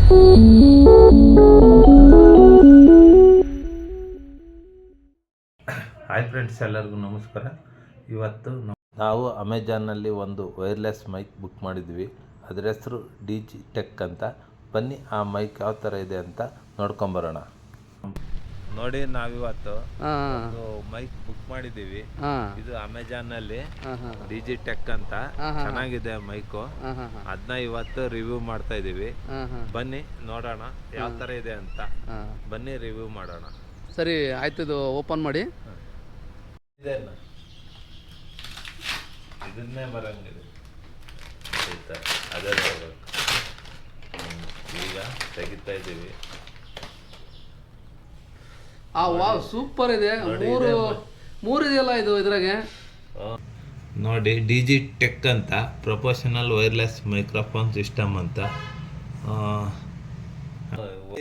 Hi friends, ಎಲ್ಲರಿಗೂ ನಮಸ್ಕಾರ. ಇವತ್ತು ನಾವು ಅಮೆಜಾನ್ನಲ್ಲಿ ಒಂದು ವೈರ್ಲೆಸ್ ಮೈಕ್ ಬುಕ್ ಮಾಡಿದ್ವಿ. ಅದರ ಹೆಸರು ಡಿಜಿಟೆಕ್ ಅಂತ. ಬನ್ನಿ ಆ ಮೈಕ್ ಯಾವ ಥರ ಇದೆ ಅಂತ ನೋಡ್ಕೊಂಬರೋಣ. ನೋಡಿ, ನಾವಿವತ್ತು ಒಂದು ಮೈಕ್ ಬುಕ್ ಮಾಡಿದ್ದೀವಿ. ಇದು ಅಮೆಜಾನ್ನಲ್ಲಿ ಡಿಜಿಟೆಕ್ ಅಂತ ಚೆನ್ನಾಗಿದೆ ಮೈಕು. ಅದನ್ನ ಇವತ್ತು ರಿವ್ಯೂ ಮಾಡ್ತಾ ಇದ್ದೀವಿ. ಬನ್ನಿ ನೋಡೋಣ ಯಾವ ಥರ ಇದೆ ಅಂತ. ಬನ್ನಿ ರಿವ್ಯೂ ಮಾಡೋಣ. ಸರಿ ಆಯ್ತು, ಇದು ಓಪನ್ ಮಾಡಿ. ಇದನ್ನೇ ಬರಂಗಿದೆ, ಅದೇ ಈಗ ತೆಗಿತಾ ಇದ್ದೀವಿ. ವಾವ್, ಸೂಪರ್ ಇದೆ. ಮೂರು ಇದೆಯಲ್ಲ ಇದು ಇದ್ರಾಗೆ. ನೋಡಿ, ಡಿಜಿಟೆಕ್ ಅಂತ ಪ್ರೊಫೆಷನಲ್ ವೈರ್ಲೆಸ್ ಮೈಕ್ರೋಫೋನ್ ಸಿಸ್ಟಮ್ ಅಂತ.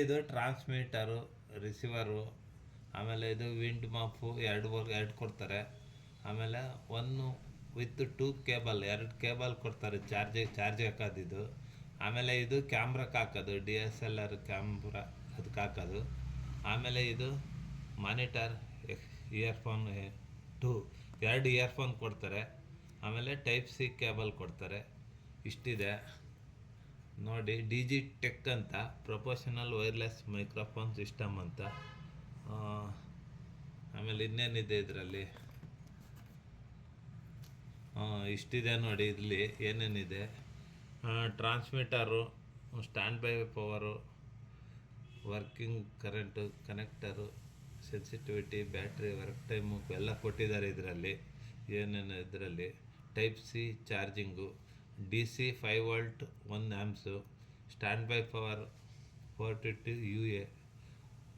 ಇದು ಟ್ರಾನ್ಸ್ಮಿಟರು, ರಿಸೀವರು, ಆಮೇಲೆ ಇದು ವಿಂಡ್ ಮಾಫು ಎರಡು ಕೊಡ್ತಾರೆ. ಆಮೇಲೆ ಒನ್ನು ವಿತ್ 2 ಕೇಬಲ್, 2 ಕೇಬಲ್ ಕೊಡ್ತಾರೆ ಚಾರ್ಜ್ ಹಾಕೋದಿದ್ದು. ಆಮೇಲೆ ಇದು ಕ್ಯಾಮ್ರಕ್ಕೆ ಹಾಕೋದು, DSLR ಕ್ಯಾಮ್ರಾ ಅದಕ್ಕೆ ಹಾಕೋದು. ಆಮೇಲೆ ಇದು ಮಾನಿಟರ್, ಇಯರ್ಫೋನ್ 2 ಇಯರ್ಫೋನ್ ಕೊಡ್ತಾರೆ. ಆಮೇಲೆ ಟೈಪ್ ಸಿ ಕೇಬಲ್ ಕೊಡ್ತಾರೆ. ಇಷ್ಟಿದೆ ನೋಡಿ, ಡಿಜಿಟೆಕ್ ಅಂತ ಪ್ರೊಫೆಷನಲ್ ವೈರ್ಲೆಸ್ ಮೈಕ್ರೋಫೋನ್ ಸಿಸ್ಟಮ್ ಅಂತ. ಆಮೇಲೆ ಇನ್ನೇನಿದೆ ಇದರಲ್ಲಿ, ಇಷ್ಟಿದೆ ನೋಡಿ. ಇಲ್ಲಿ ಏನೇನಿದೆ: transmitter, standby power, working current, connector, sensitivity, battery, work time ಎಲ್ಲ ಕೊಟ್ಟಿದ್ದಾರೆ ಇದರಲ್ಲಿ. ಏನೇನು ಇದರಲ್ಲಿ type C charging, DC 5 volt 1 amps, standby power 420 UA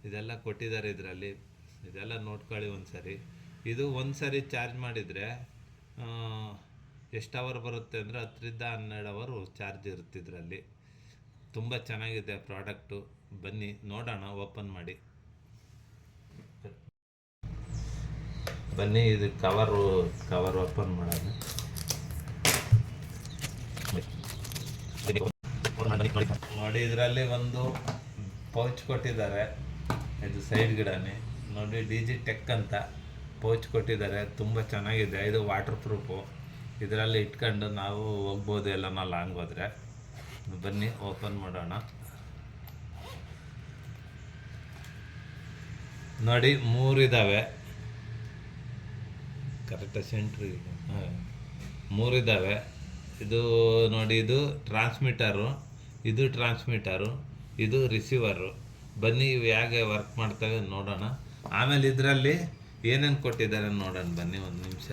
ಇದೆಲ್ಲ ಕೊಟ್ಟಿದ್ದಾರೆ ಇದರಲ್ಲಿ. ಇದೆಲ್ಲ ನೋಡ್ಕೊಳ್ಳಿ ಒಂದ್ಸರಿ. ಇದು ಒಂದ್ಸರಿ ಚಾರ್ಜ್ ಮಾಡಿದರೆ ಎಷ್ಟು ಅವರ್ ಬರುತ್ತೆ ಅಂದರೆ 10 ರಿಂದ 12 ಅವರು ಚಾರ್ಜ್ ಇರುತ್ತೆ ಇದರಲ್ಲಿ. ತುಂಬ ಚೆನ್ನಾಗಿದೆ ಪ್ರಾಡಕ್ಟು. ಬನ್ನಿ ನೋಡೋಣ, ಓಪನ್ ಮಾಡಿ. ಬನ್ನಿ, ಇದು ಕವರ್ ಓಪನ್ ಮಾಡೋಣ. ನೋಡಿ, ಇದರಲ್ಲಿ ಒಂದು ಪೌಚ್ ಕೊಟ್ಟಿದ್ದಾರೆ. ಇದು ಸೈಡ್ ಗಿಡನೇ ನೋಡಿ, ಡಿಜಿಟೆಕ್ ಅಂತ ಪೌಚ್ ಕೊಟ್ಟಿದ್ದಾರೆ. ತುಂಬ ಚೆನ್ನಾಗಿದೆ. ಇದು ವಾಟರ್ ಪ್ರೂಫು. ಇದರಲ್ಲಿ ಇಟ್ಕೊಂಡು ನಾವು ಹೋಗ್ಬೋದು ಎಲ್ಲನ ಲಾಂಗ್ ಹೋದರೆ. ಬನ್ನಿ ಓಪನ್ ಮಾಡೋಣ. ನೋಡಿ, 3 ಇದ್ದಾವೆ. ಕರೆಕ್ಟಾಗಿ ಸೆಂಟ್ರಿ 3 ಇದ್ದಾವೆ. ಇದು ನೋಡಿ, ಇದು ಟ್ರಾನ್ಸ್ಮಿಟರು, ಇದು ರಿಸೀವರು. ಬನ್ನಿ ಇವು ಹೇಗೆ ವರ್ಕ್ ಮಾಡ್ತವೆ ನೋಡೋಣ. ಆಮೇಲೆ ಇದರಲ್ಲಿ ಏನೇನು ಕೊಟ್ಟಿದ್ದಾರೆ ನೋಡೋಣ. ಬನ್ನಿ ಒಂದು ನಿಮಿಷ.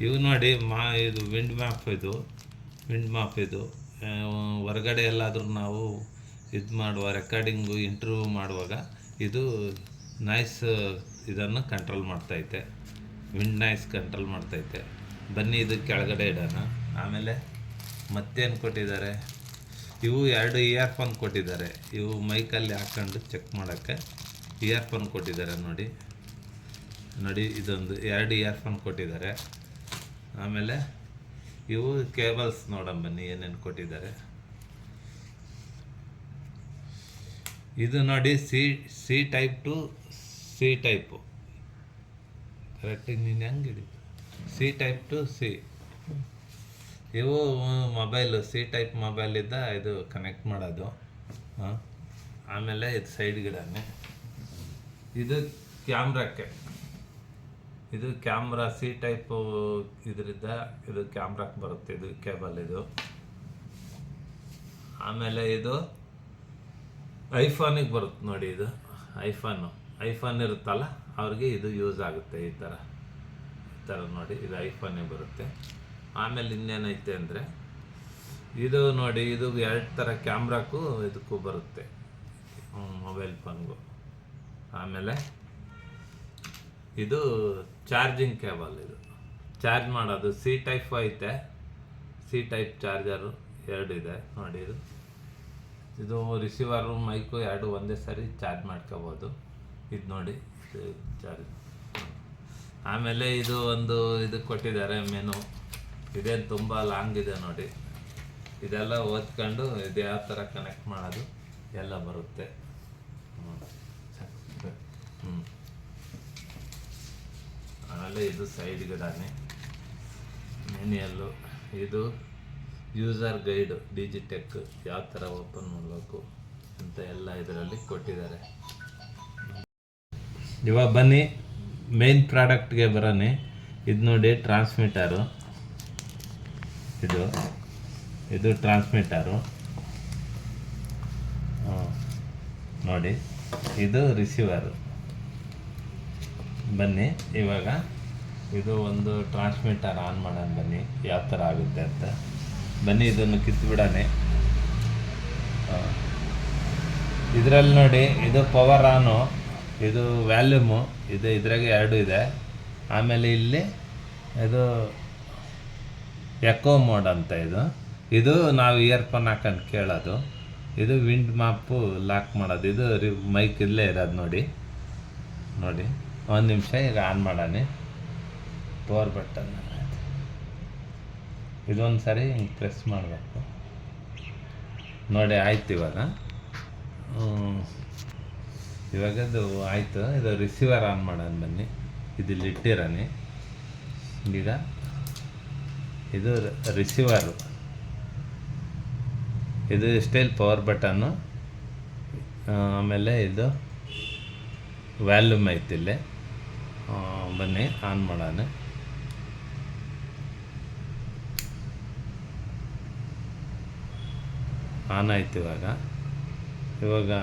ಇವು ನೋಡಿ, ಇದು ವಿಂಡ್ ಮಾಪ್ ಇದು ಹೊರಗಡೆ ಎಲ್ಲಾದರೂ ನಾವು ಇದು ಮಾಡುವ ರೆಕಾರ್ಡಿಂಗು, ಇಂಟರ್ವ್ಯೂ ಮಾಡುವಾಗ ಇದು ನಾಯ್ಸ್ ಇದನ್ನು ಕಂಟ್ರೋಲ್ ಮಾಡ್ತೈತೆ. ವಿಂಡ್ ನಾಯ್ಸ್ ಕಂಟ್ರೋಲ್ ಮಾಡ್ತೈತೆ. ಬನ್ನಿ ಇದು ಕೆಳಗಡೆ ಇಡೋಣ. ಆಮೇಲೆ ಮತ್ತೇನು ಕೊಟ್ಟಿದ್ದಾರೆ, ಇವು 2 ಇಯರ್ಫೋನ್ ಕೊಟ್ಟಿದ್ದಾರೆ. ಇವು ಮೈಕಲ್ಲಿ ಹಾಕ್ಕೊಂಡು ಚೆಕ್ ಮಾಡೋಕ್ಕೆ ಇಯರ್ಫೋನ್ ಕೊಟ್ಟಿದ್ದಾರೆ. ನೋಡಿ ಇದೊಂದು 2 ಇಯರ್ಫೋನ್ ಕೊಟ್ಟಿದ್ದಾರೆ. ಆಮೇಲೆ ಇವು ಕೇಬಲ್ಸ್ ನೋಡೋಣ ಬನ್ನಿ ಏನೇನು ಕೊಟ್ಟಿದ್ದಾರೆ. ಇದು ನೋಡಿ, C type two C type. ಕರೆಕ್ಟಾಗಿ ನೀನು ಹೆಂಗೆ ಹಿಡಿದು ಸಿ ಟೈಪ್ ಟು ಸಿ. ಇವು ಮೊಬೈಲು, ಸಿ ಟೈಪ್ ಮೊಬೈಲಿಂದ ಇದು ಕನೆಕ್ಟ್ ಮಾಡೋದು. ಆಮೇಲೆ ಇದು ಸೈಡ್ ಗಿಡನೇ. ಇದು ಕ್ಯಾಮ್ರಾಕ್ಕೆ, ಇದು ಕ್ಯಾಮ್ರಾ ಸಿ ಟೈಪು ಇದರಿಂದ ಇದು ಕ್ಯಾಮ್ರಾಕ್ಕೆ ಬರುತ್ತೆ. ಇದು ಕೇಬಲ್ ಇದು. ಆಮೇಲೆ ಇದು ಐಫೋನಿಗೆ ಬರುತ್ತೆ ನೋಡಿ. ಇದು ಐಫೋನ್ ಇರುತ್ತಲ್ಲ ಅವ್ರಿಗೆ ಇದು ಯೂಸ್ ಆಗುತ್ತೆ. ಈ ಥರ ನೋಡಿ, ಇದು ಐಫೋನಿಗೆ ಬರುತ್ತೆ. ಆಮೇಲೆ ಇನ್ನೇನೈತೆ ಅಂದರೆ, ಇದು ನೋಡಿ, ಇದು 2 ಥರ ಕ್ಯಾಮ್ರಾಕ್ಕೂ ಇದಕ್ಕೂ ಬರುತ್ತೆ, ಮೊಬೈಲ್ ಫೋನ್ಗೂ. ಆಮೇಲೆ ಇದು ಚಾರ್ಜಿಂಗ್ ಕೇಬಲ್. ಇದು ಚಾರ್ಜ್ ಮಾಡೋದು ಸಿ ಟೈಪ್ ಐತೆ. ಸಿ ಟೈಪ್ ಚಾರ್ಜರು 2 ಇದೆ ನೋಡಿ. ಇದು ರಿಸೀವರು, ಮೈಕು 2 ಒಂದೇ ಸರಿ ಚಾರ್ಜ್ ಮಾಡ್ಕೋಬೋದು. ಇದು ನೋಡಿ ಚಾರ್ಜ್. ಆಮೇಲೆ ಇದು ಒಂದು ಇದು ಕೊಟ್ಟಿದ್ದಾರೆ ಮೆನು. ಇದೇನು ತುಂಬ ಲಾಂಗ್ ಇದೆ ನೋಡಿ. ಇದೆಲ್ಲ ಓದ್ಕೊಂಡು ಇದು ಯಾವ ಥರ ಕನೆಕ್ಟ್ ಮಾಡೋದು ಎಲ್ಲ ಬರುತ್ತೆ. ಹ್ಞೂ ಆಮೇಲೆ ಇದು ಸೈಡ್ಗೆ ದಾನೆ ಮೆನ್ಯಲ್ಲು, ಇದು ಯೂಸರ್ ಗೈಡು ಡಿಜಿಟೆಕ್ ಯಾವ ಥರ ಓಪನ್ ಮಾಡಬೇಕು ಅಂತ ಎಲ್ಲ ಇದರಲ್ಲಿ ಕೊಟ್ಟಿದ್ದಾರೆ. ಇವಾಗ ಬನ್ನಿ ಮೇನ್ ಪ್ರಾಡಕ್ಟ್ಗೆ ಬರೋಣ. ಇದು ನೋಡಿ ಟ್ರಾನ್ಸ್ಮಿಟರು, ಇದು ಟ್ರಾನ್ಸ್ಮಿಟರು ನೋಡಿ, ಇದು ರಿಸೀವರು. ಬನ್ನಿ ಇವಾಗ ಇದು ಒಂದು ಟ್ರಾನ್ಸ್ಮಿಟರ್ ಆನ್ ಮಾಡೋಣ ಬನ್ನಿ, ಯಾವ ಥರ ಆಗುತ್ತೆ ಅಂತ. ಬನ್ನಿ ಇದನ್ನು ಕಿತ್ಬಿಡಾನೆ. ಇದರಲ್ಲಿ ನೋಡಿ ಇದು ಪವರ್ ಆನು, ಇದು ವ್ಯಾಲ್ಯೂಮು ಇದೆ, ಇದ್ರಾಗೆ ಎರಡು ಇದೆ. ಆಮೇಲೆ ಇಲ್ಲಿ ಇದು ಎಕೋ ಮೋಡ್ ಅಂತ, ಇದು ನಾವು ಇಯರ್ಫೋನ್ ಹಾಕೊಂಡು ಕೇಳೋದು. ಇದು ವಿಂಡ್ ಮಾಪು ಲಾಕ್ ಮಾಡೋದು. ಇದು ಮೈಕ್ ಇಲ್ಲೇ ಇರೋದು ನೋಡಿ. ಒಂದು ನಿಮಿಷ ಈಗ ಆನ್ ಮಾಡೋಣ. ಪವರ್ ಬಟನ್ ಇದೊಂದು ಸಾರಿ ಹಿಂಗೆ ಪ್ರೆಸ್ ಮಾಡಬೇಕು ನೋಡಿ, ಆಯ್ತು. ಇವಾಗದು ಆಯಿತು. ಇದು ರಿಸೀವರ್ ಆನ್ ಮಾಡೋಣ ಬನ್ನಿ, ಇದಿಲ್ಲಿ ಇಟ್ಟಿರೋಣ. ಈಗ ಇದು ರಿಸೀವರು, ಇದು ಸ್ಟೈಲ್ ಪವರ್ ಬಟನ್ನು. ಆಮೇಲೆ ಇದು ವ್ಯಾಲ್ಯೂಮ್ ಐತಿಲ್ಲೇ. ಬನ್ನಿ ಆನ್ ಮಾಡೋಣ. ಆನ್ ಆಯ್ತು. ಇವಾಗ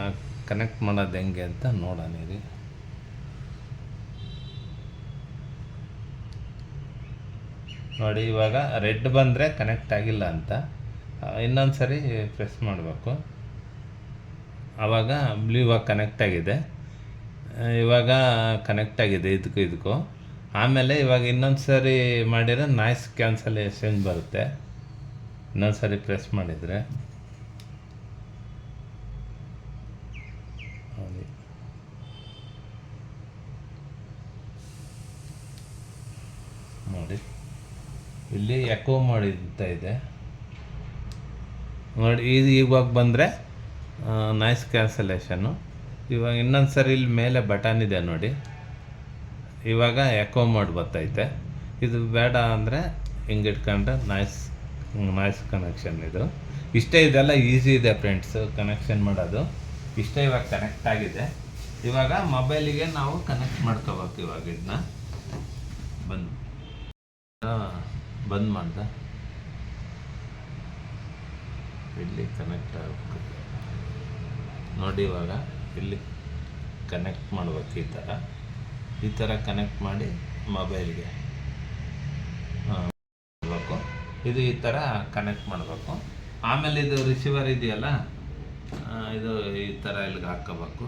ಕನೆಕ್ಟ್ ಮಾಡೋದು ಹೆಂಗೆ ಅಂತ ನೋಡೋಣ ರೀ. ನೋಡಿ ಇವಾಗ ರೆಡ್ ಬಂದರೆ ಕನೆಕ್ಟ್ ಆಗಿಲ್ಲ ಅಂತ. ಇನ್ನೊಂದು ಸರಿ ಪ್ರೆಸ್ ಮಾಡಬೇಕು, ಆವಾಗ ಬ್ಲೂ ಇವಾಗ ಕನೆಕ್ಟ್ ಆಗಿದೆ. ಇವಾಗ ಕನೆಕ್ಟ್ ಆಗಿದೆ ಇದಕ್ಕೂ. ಆಮೇಲೆ ಇವಾಗ ಇನ್ನೊಂದು ಸರಿ ಮಾಡಿದರೆ ನಾಯ್ಸ್ ಕ್ಯಾನ್ಸಲೇಷನ್ ಬರುತ್ತೆ. ಇನ್ನೊಂದು ಸರಿ ಪ್ರೆಸ್ ಮಾಡಿದರೆ ನೋಡಿ, ಇಲ್ಲಿ ಎಕೋ ಮಾಡಿಂತ ಇದೆ ನೋಡಿ. ಇದು ಇವಾಗ ಬಂದರೆ ನಾಯ್ಸ್ ಕ್ಯಾನ್ಸಲೇಷನ್ನು. ಇವಾಗ ಇನ್ನೊಂದು ಸರಿ ಇಲ್ಲಿ ಮೇಲೆ ಬಟನ್ ಇದೆ ನೋಡಿ, ಇವಾಗ ಎಕೋ ಮೋಡ್ ಬರ್ತೈತೆ. ಇದು ಬೇಡ ಅಂದರೆ ಹಿಂಗೆ ಇಟ್ಕೊಂಡ್ರೆ ನಾಯ್ಸ್ ಕನೆಕ್ಷನ್. ಇಷ್ಟೇ, ಇದೆಲ್ಲ ಈಸಿ ಇದೆ ಫ್ರೆಂಡ್ಸು ಕನೆಕ್ಷನ್ ಮಾಡೋದು. ಇಷ್ಟೇ ಇವಾಗ ಕನೆಕ್ಟ್ ಆಗಿದೆ. ಇವಾಗ ಮೊಬೈಲಿಗೆ ನಾವು ಕನೆಕ್ಟ್ ಮಾಡ್ಕೋಬೇಕು. ಇವಾಗ ಇದನ್ನ ಬಂದ್ ಮಾಡ್ದ, ಇಲ್ಲಿ ಕನೆಕ್ಟ್ ಆಗಬೇಕು ನೋಡಿ. ಇವಾಗ ಇಲ್ಲಿ ಕನೆಕ್ಟ್ ಮಾಡ್ಬೇಕು, ಈ ಥರ ಕನೆಕ್ಟ್ ಮಾಡಿ ಮೊಬೈಲ್ಗೆ ಮಾಡಬೇಕು. ಇದು ಈ ಥರ ಕನೆಕ್ಟ್ ಮಾಡಬೇಕು. ಆಮೇಲೆ ಇದು ರಿಸೀವರ್ ಇದೆಯಲ್ಲ, ಇದು ಈ ಥರ ಇಲ್ಲಿಗೆ ಹಾಕ್ಕೋಬೇಕು.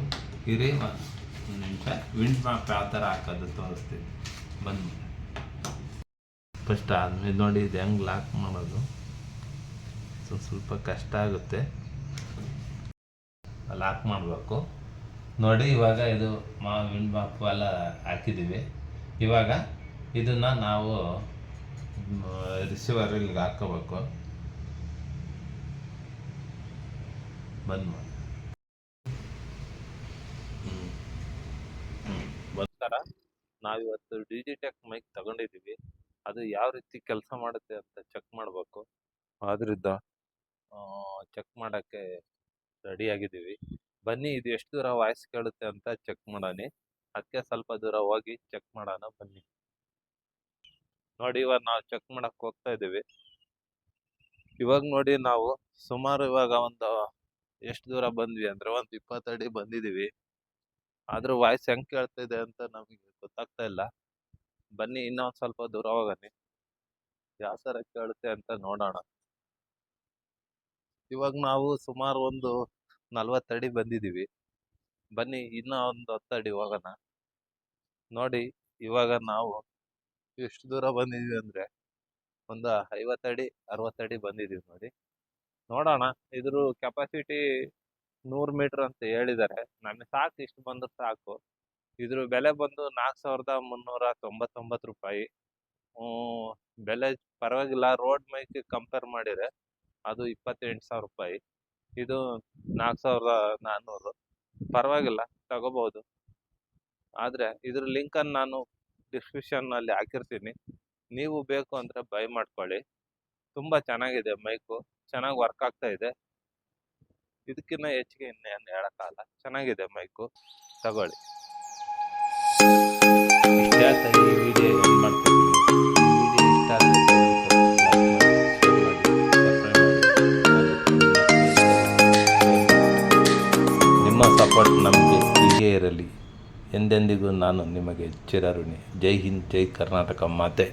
ಇರಿ ಒಂದು ನಿಮಿಷ, ವಿಂಡ್ ಮ್ಯಾಪ್ ಯಾವ ಥರ ಹಾಕೋದು ತೋರಿಸ್ತೀನಿ ಬಂದು. ಫಸ್ಟ್ ಆದಮೇಲೆ ನೋಡಿ ಇದು ಹೆಂಗೆ ಲಾಕ್ ಮಾಡೋದು. ಸ್ವಲ್ಪ ಕಷ್ಟ ಆಗುತ್ತೆ, ಲಾಕ್ ಮಾಡಬೇಕು ನೋಡಿ. ಇವಾಗ ಇದು ವಿಂಡ್ ಮ್ಯಾಪ್ ಎಲ್ಲ ಹಾಕಿದ್ದೀವಿ. ಇವಾಗ ಇದನ್ನು ನಾವು ರಿಸೀವರ್ ಇಲ್ಲಿಗೆ ಹಾಕ್ಕೋಬೇಕು. ಬಂದ್ ಮಾಡಿ ಬಂತರ ನಾವಿವತ್ತು ಡಿಜಿಟೆಕ್ ಮೈಕ್ ತಗೊಂಡಿದ್ದೀವಿ. ಅದು ಯಾವ ರೀತಿ ಕೆಲಸ ಮಾಡುತ್ತೆ ಅಂತ ಚೆಕ್ ಮಾಡಬೇಕು. ಆದ್ರಿಂದ ಚೆಕ್ ಮಾಡೋಕ್ಕೆ ರೆಡಿಯಾಗಿದ್ದೀವಿ. ಬನ್ನಿ, ಇದು ಎಷ್ಟು ದೂರ ವಾಯ್ಸ್ ಕೇಳುತ್ತೆ ಅಂತ ಚೆಕ್ ಮಾಡೋಣ. ಅದಕ್ಕೆ ಸ್ವಲ್ಪ ದೂರ ಹೋಗಿ ಚೆಕ್ ಮಾಡೋಣ ಬನ್ನಿ. ನೋಡಿ, ಇವಾಗ ನಾವು ಚೆಕ್ ಮಾಡಕ್ಕೆ ಹೋಗ್ತಾ ಇದ್ದೀವಿ. ಇವಾಗ ನೋಡಿ, ನಾವು ಸುಮಾರು ಇವಾಗ ಒಂದು ಎಷ್ಟು ದೂರ ಬಂದ್ವಿ ಅಂದರೆ ಒಂದು 20 ಅಡಿ ಬಂದಿದ್ದೀವಿ. ಆದರೂ ವಾಯ್ಸ್ ಹೆಂಗೆ ಕೇಳ್ತಾ ಇದೆ ಅಂತ ನಮಗೆ ಗೊತ್ತಾಗ್ತಾ ಇಲ್ಲ. ಬನ್ನಿ ಇನ್ನೊಂದು ಸ್ವಲ್ಪ ದೂರ ಹೋಗೋಣ, ಯಾವ ಥರ ಕೇಳುತ್ತೆ ಅಂತ ನೋಡೋಣ. ಇವಾಗ ನಾವು ಸುಮಾರು ಒಂದು 40 ಅಡಿ ಬಂದಿದ್ದೀವಿ. ಬನ್ನಿ ಇನ್ನೂ ಒಂದು 10 ಅಡಿ ಹೋಗೋಣ. ನೋಡಿ, ಇವಾಗ ನಾವು ಎಷ್ಟು ದೂರ ಬಂದಿದ್ದೀವಿ ಅಂದರೆ ಒಂದು 50 ಅಡಿ 60 ಅಡಿ ಬಂದಿದ್ದೀವಿ ನೋಡಿ. ನೋಡೋಣ, ಇದ್ರ ಕೆಪಾಸಿಟಿ 100 ಮೀಟ್ರ್ ಅಂತ ಹೇಳಿದ್ದಾರೆ. ನಮಗೆ ಸಾಕು, ಇಷ್ಟು ಬಂದ್ರೆ ಸಾಕು. ಇದ್ರ ಬೆಲೆ ಬಂದು 4,399 ರೂಪಾಯಿ. ಬೆಲೆ ಪರವಾಗಿಲ್ಲ, ರೋಡ್ ಮೈಕ್ ಕಂಪೇರ್ ಮಾಡಿದರೆ ಅದು 28,000 ರೂಪಾಯಿ. ಇದು 4,400. ಪರವಾಗಿಲ್ಲ, ತಗೋಬಹುದು. ಆದರೆ ಇದ್ರ ಲಿಂಕನ್ನು ನಾನು ಡಿಸ್ಕ್ರಿಪ್ಷನ್ನಲ್ಲಿ ಹಾಕಿರ್ತೀನಿ. ನೀವು ಬೇಕು ಅಂದರೆ ಬೈ ಮಾಡ್ಕೊಳ್ಳಿ. ತುಂಬ ಚೆನ್ನಾಗಿದೆ ಮೈಕು, ಚೆನ್ನಾಗಿ ವರ್ಕ್ ಆಗ್ತಾ ಇದೆ. ಇದಕ್ಕಿಂತ ಹೆಚ್ಚಿಗೆ ಇನ್ನೇನು ಹೇಳೋಕ್ಕಾಗಲ್ಲ. ಚೆನ್ನಾಗಿದೆ ಮೈಕು, ತಗೊಳ್ಳಿ. ಇಷ್ಟ ಆಯ್ತಾ ಈ ವಿಡಿಯೋ ಏನು ಮಾಡ್ತೀನಿ. ಈ ವಿಡಿಯೋ ಇಷ್ಟ ಆದರೆ ನಿಮ್ಮ ಸಪೋರ್ಟ್ ನಮಗೆ ಹೀಗೆ ಇರಲಿ. ಎಂದೆಂದಿಗೂ ನಾನು ನಿಮಗೆ ಚಿರಋಣಿ. ಜೈ ಹಿಂದ್, ಜೈ ಕರ್ನಾಟಕ ಮಾತೆ.